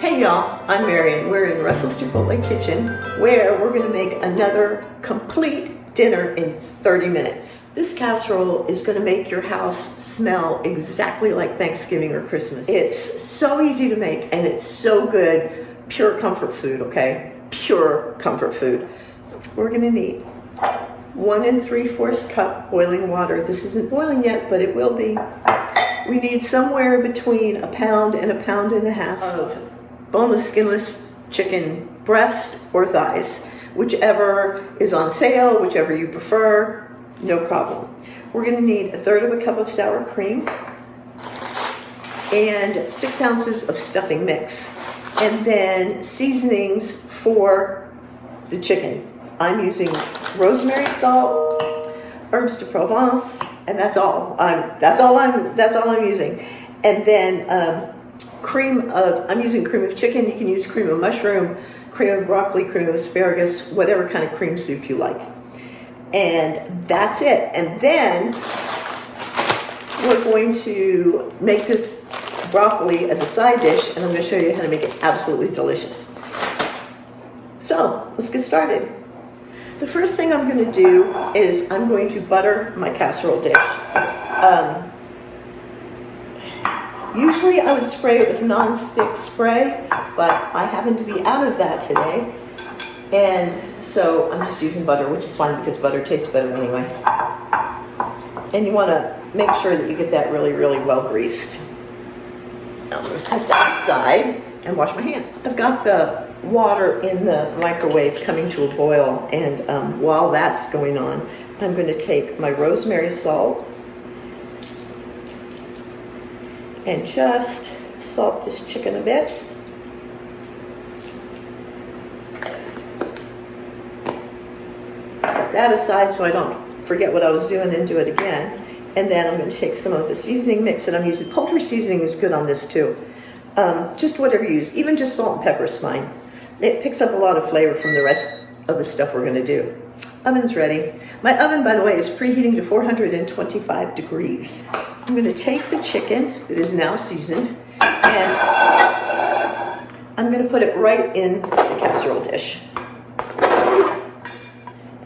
Hey y'all, I'm Marion. We're in Russell's Chipotle Kitchen where we're going to make another complete dinner in 30 minutes. This casserole is going to make your house smell exactly like Thanksgiving or Christmas. It's so easy to make and it's so good. Pure comfort food, okay? Pure comfort food. So we're going to need 1 3/4 cup boiling water. This isn't boiling yet, but it will be. We need somewhere between 1 pound and 1.5 pounds of boneless, skinless chicken breast or thighs. Whichever is on sale, whichever you prefer, no problem. We're going to need 1/3 cup of sour cream and 6 ounces of stuffing mix. And then seasonings for the chicken. I'm using rosemary, salt, herbs de Provence, and that's all. That's all I'm using. And then I'm using cream of chicken. You can use cream of mushroom, cream of broccoli, cream of asparagus, whatever kind of cream soup you like. And that's it. And then we're going to make this broccoli as a side dish, and I'm going to show you how to make it absolutely delicious. So let's get started. The first thing I'm going to do is I'm going to butter my casserole dish. Usually I would spray it with non-stick spray, but I happen to be out of that today. And so I'm just using butter, which is fine because butter tastes better anyway. And you want to make sure that you get that really, really well greased. I'm going to set that aside and wash my hands. I've got the water in the microwave coming to a boil, and while that's going on, I'm going to take my rosemary salt and just salt this chicken a bit. Set that aside so I don't forget what I was doing and do it again. And then I'm going to take some of the seasoning mix that I'm using. Poultry seasoning is good on this too. Just whatever you use, even just salt and pepper is fine. It picks up a lot of flavor from the rest of the stuff we're going to do. Oven's ready. My oven, by the way, is preheating to 425 degrees. I'm going to take the chicken that is now seasoned and I'm going to put it right in the casserole dish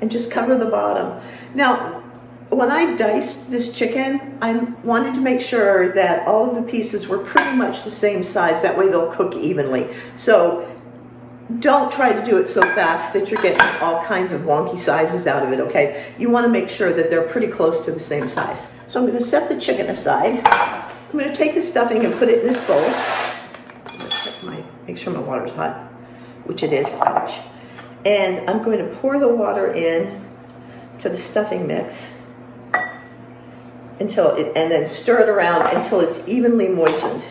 and just cover the bottom. Now, when I diced this chicken, I wanted to make sure that all of the pieces were pretty much the same size. That way they'll cook evenly. So don't try to do it so fast that you're getting all kinds of wonky sizes out of it, okay? You want to make sure that they're pretty close to the same size. So I'm going to set the chicken aside. I'm going to take the stuffing and put it in this bowl. I'm going to check make sure my water's hot, which it is. Ouch. And I'm going to pour the water in to the stuffing mix and then stir it around until it's evenly moistened.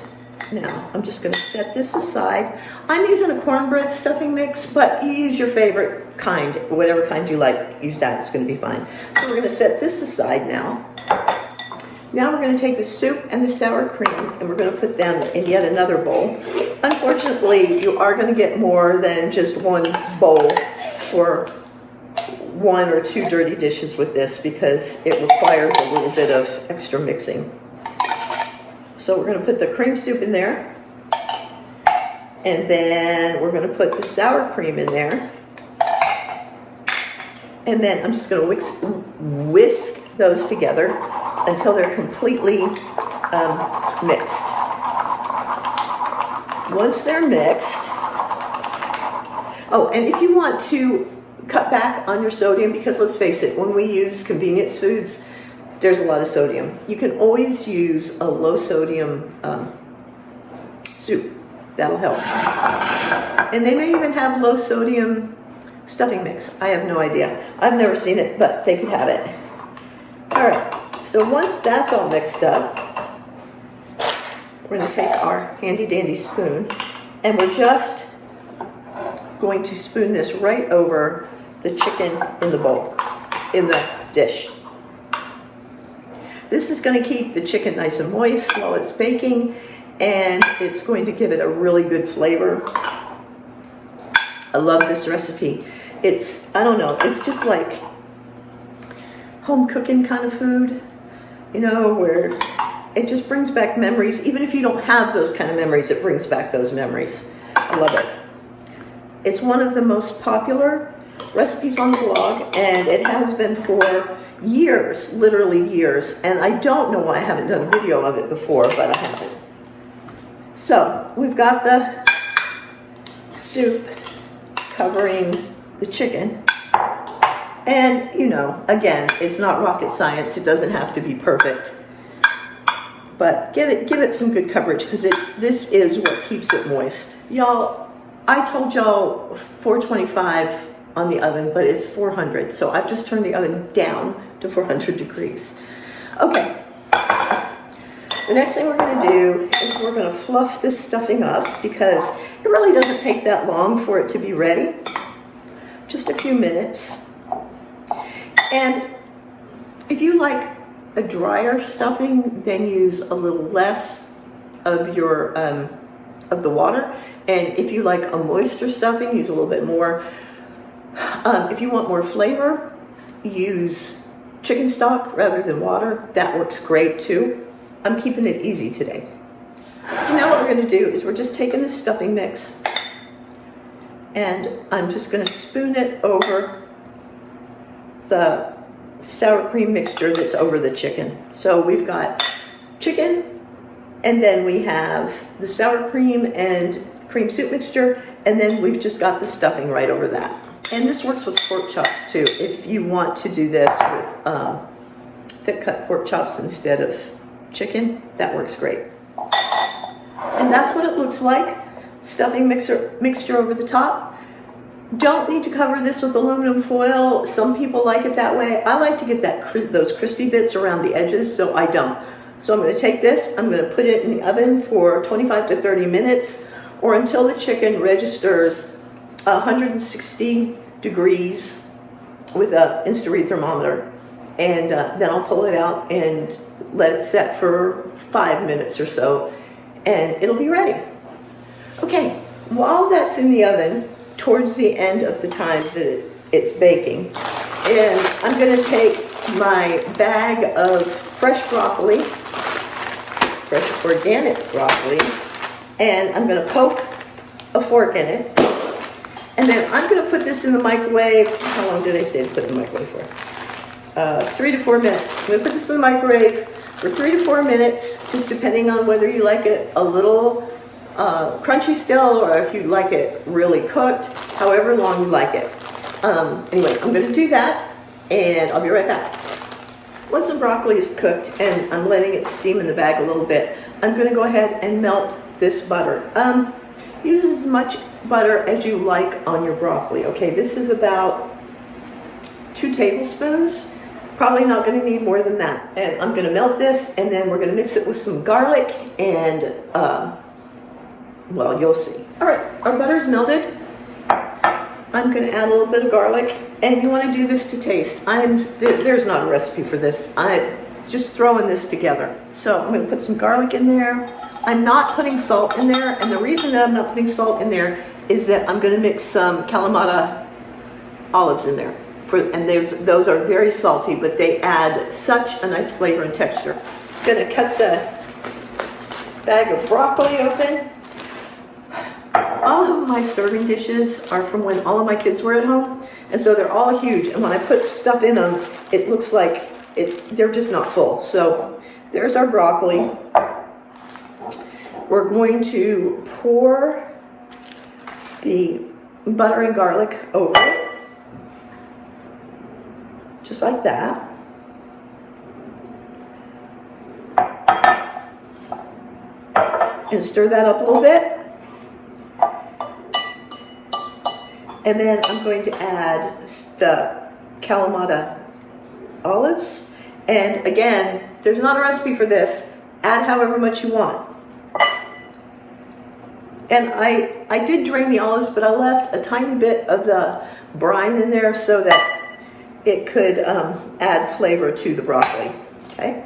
Now, I'm just going to set this aside. I'm using a cornbread stuffing mix, but you use your favorite kind, whatever kind you like, use that, it's going to be fine. So we're going to set this aside now. Now we're going to take the soup and the sour cream, and we're going to put them in yet another bowl. Unfortunately, you are going to get more than just one bowl for 1 or 2 dirty dishes with this because it requires a little bit of extra mixing. So we're going to put the cream soup in there, and then we're going to put the sour cream in there, and then I'm just going to whisk those together until they're completely mixed. Once they're mixed, oh, and if you want to cut back on your sodium, because let's face it, when we use convenience foods, there's a lot of sodium. You can always use a low sodium soup. That'll help. And they may even have low sodium stuffing mix. I have no idea. I've never seen it, but they could have it. All right, so once that's all mixed up, we're going to take our handy dandy spoon and we're just going to spoon this right over the chicken in the bowl, in the dish. This is going to keep the chicken nice and moist while it's baking, and it's going to give it a really good flavor. I love this recipe. I don't know, it's just like home cooking kind of food, you know, where it just brings back memories. Even if you don't have those kind of memories, it brings back those memories. I love it. It's one of the most popular recipes on the blog, and it has been for years, literally years. And I don't know why I haven't done a video of it before, but I haven't. So we've got the soup covering the chicken. And, you know, again, it's not rocket science. It doesn't have to be perfect. But give it some good coverage, because this is what keeps it moist. Y'all, I told y'all 425 on the oven, but it's 400. So I've just turned the oven down to 400 degrees. Okay. The next thing we're going to do is we're going to fluff this stuffing up, because it really doesn't take that long for it to be ready. Just a few minutes. And if you like a drier stuffing, then use a little less of your of the water. And if you like a moister stuffing, use a little bit more. If you want more flavor, use chicken stock rather than water. That works great too. I'm keeping it easy today. So now what we're going to do is we're just taking this stuffing mix, and I'm just going to spoon it over the sour cream mixture that's over the chicken. So we've got chicken, and then we have the sour cream and cream soup mixture, and then we've just got the stuffing right over that. And this works with pork chops too. If you want to do this with thick cut pork chops instead of chicken, that works great. And that's what it looks like. Stuffing mixture over the top. Don't need to cover this with aluminum foil. Some people like it that way. I like to get those crispy bits around the edges, so I don't. So I'm going to take this, I'm going to put it in the oven for 25 to 30 minutes, or until the chicken registers 160 degrees with an Insta-read thermometer. And then I'll pull it out and let it set for 5 minutes or so, and it'll be ready. Okay, while that's in the oven, towards the end of the time that it's baking, and I'm going to take my bag of fresh broccoli, fresh organic broccoli, and I'm going to poke a fork in it, and then I'm going to put this in the microwave. How long did I say to put it in the microwave for? 3 to 4 minutes. I'm going to put this in the microwave for 3 to 4 minutes, just depending on whether you like it a little crunchy still, or if you like it really cooked, however long you like it. Anyway, I'm going to do that, and I'll be right back. Once the broccoli is cooked and I'm letting it steam in the bag a little bit, I'm going to go ahead and melt this butter. Use as much butter as you like on your broccoli. Okay, this is about 2 tablespoons. Probably not going to need more than that. And I'm going to melt this, and then we're going to mix it with some garlic, and well, you'll see. All right, our butter's melted. I'm going to add a little bit of garlic, and you want to do this to taste. There's not a recipe for this. I'm just throwing this together. So I'm going to put some garlic in there. I'm not putting salt in there, and the reason that I'm not putting salt in there is that I'm going to mix some Kalamata olives in there. And those are very salty, but they add such a nice flavor and texture. I'm going to cut the bag of broccoli open. All of my serving dishes are from when all of my kids were at home, and so they're all huge. And when I put stuff in them, it looks like they're just not full. So there's our broccoli. We're going to pour the butter and garlic over it, just like that. And stir that up a little bit. And then I'm going to add the Kalamata olives. And again, there's not a recipe for this. Add however much you want. And I did drain the olives, but I left a tiny bit of the brine in there so that it could add flavor to the broccoli. Okay.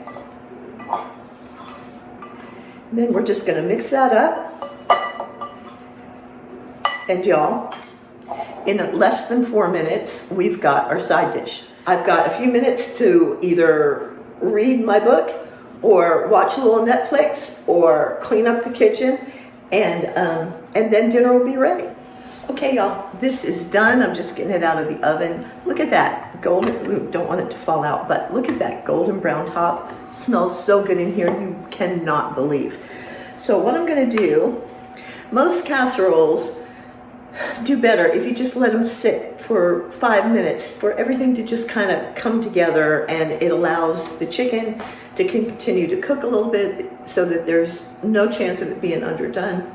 And then we're just going to mix that up. And y'all, in less than 4 minutes, we've got our side dish. I've got a few minutes to either read my book or watch a little Netflix or clean up the kitchen. and then dinner will be ready. Okay, y'all, this is done. I'm just getting it out of the oven. Look at that golden, ooh, don't want it to fall out, but look at that golden brown top. Smells so good in here, you cannot believe. So what I'm gonna do, most casseroles do better if you just let them sit for 5 minutes for everything to just kind of come together, and it allows the chicken to continue to cook a little bit so that there's no chance of it being underdone.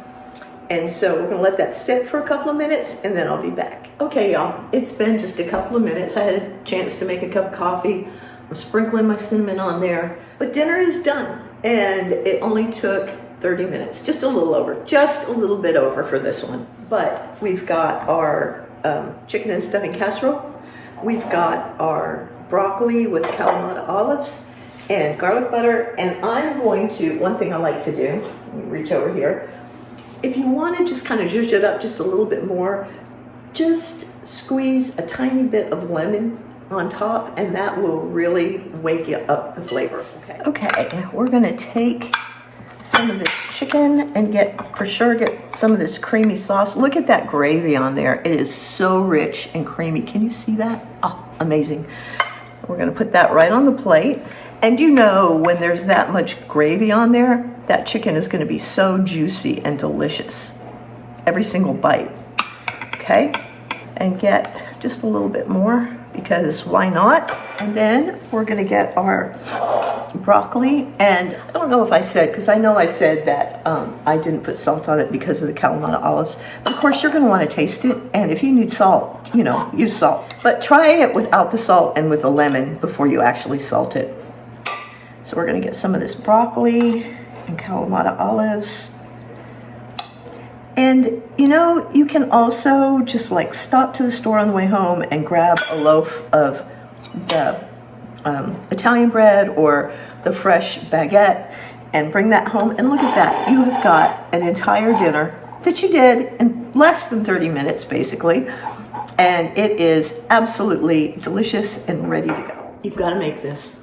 And so we're gonna let that sit for a couple of minutes and then I'll be back. Okay, y'all, it's been just a couple of minutes. I had a chance to make a cup of coffee. I'm sprinkling my cinnamon on there, but dinner is done and it only took 30 minutes, just a little over, just a little bit over for this one. But we've got our chicken and stuffing casserole. We've got our broccoli with Kalamata olives and garlic butter. And I'm going to, one thing I like to do, let me reach over here. If you want to just kind of zhuzh it up just a little bit more, just squeeze a tiny bit of lemon on top and that will really wake you up the flavor. Okay, we're going to take some of this chicken and get some of this creamy sauce. Look at that gravy on there. It is so rich and creamy. Can you see that? Oh, amazing. We're gonna put that right on the plate. And you know, when there's that much gravy on there, that chicken is gonna be so juicy and delicious. Every single bite, okay? And get just a little bit more because why not? And then we're gonna get our broccoli, and I don't know if I said, because I know I said that I didn't put salt on it because of the Kalamata olives. But of course, you're going to want to taste it, and if you need salt, you know, use salt. But try it without the salt and with the lemon before you actually salt it. So we're going to get some of this broccoli and Kalamata olives. And you know, you can also just like stop to the store on the way home and grab a loaf of the Italian bread or the fresh baguette and bring that home, and look at that. You have got an entire dinner that you did in less than 30 minutes basically, and it is absolutely delicious and ready to go. You've got to make this.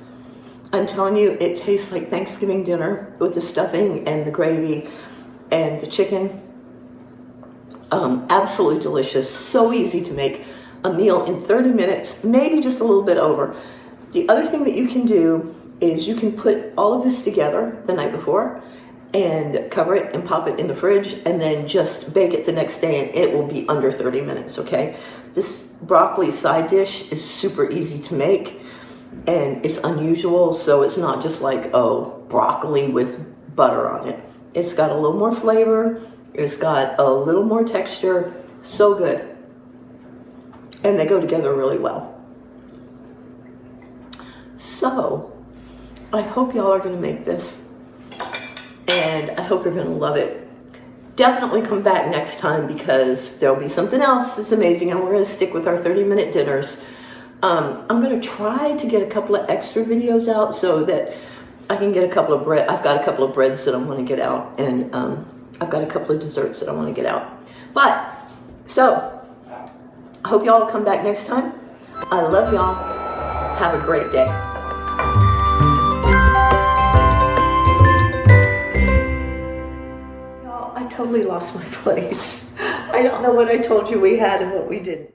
I'm telling you, it tastes like Thanksgiving dinner with the stuffing and the gravy and the chicken. Absolutely delicious, so easy to make a meal in 30 minutes, maybe just a little bit over. The other thing that you can do is you can put all of this together the night before and cover it and pop it in the fridge and then just bake it the next day and it will be under 30 minutes, okay? This broccoli side dish is super easy to make and it's unusual, so it's not just like, oh, broccoli with butter on it. It's got a little more flavor, it's got a little more texture, so good. And they go together really well. So, I hope y'all are going to make this, and I hope you're going to love it. Definitely come back next time because there'll be something else that's amazing, and we're going to stick with our 30-minute dinners. I'm going to try to get a couple of extra videos out so that I can get a couple of bread. I've got a couple of breads that I want to get out, and I've got a couple of desserts that I want to get out. But, so, I hope y'all will come back next time. I love y'all. Have a great day. Y'all, I totally lost my place. I don't know what I told you we had and what we didn't.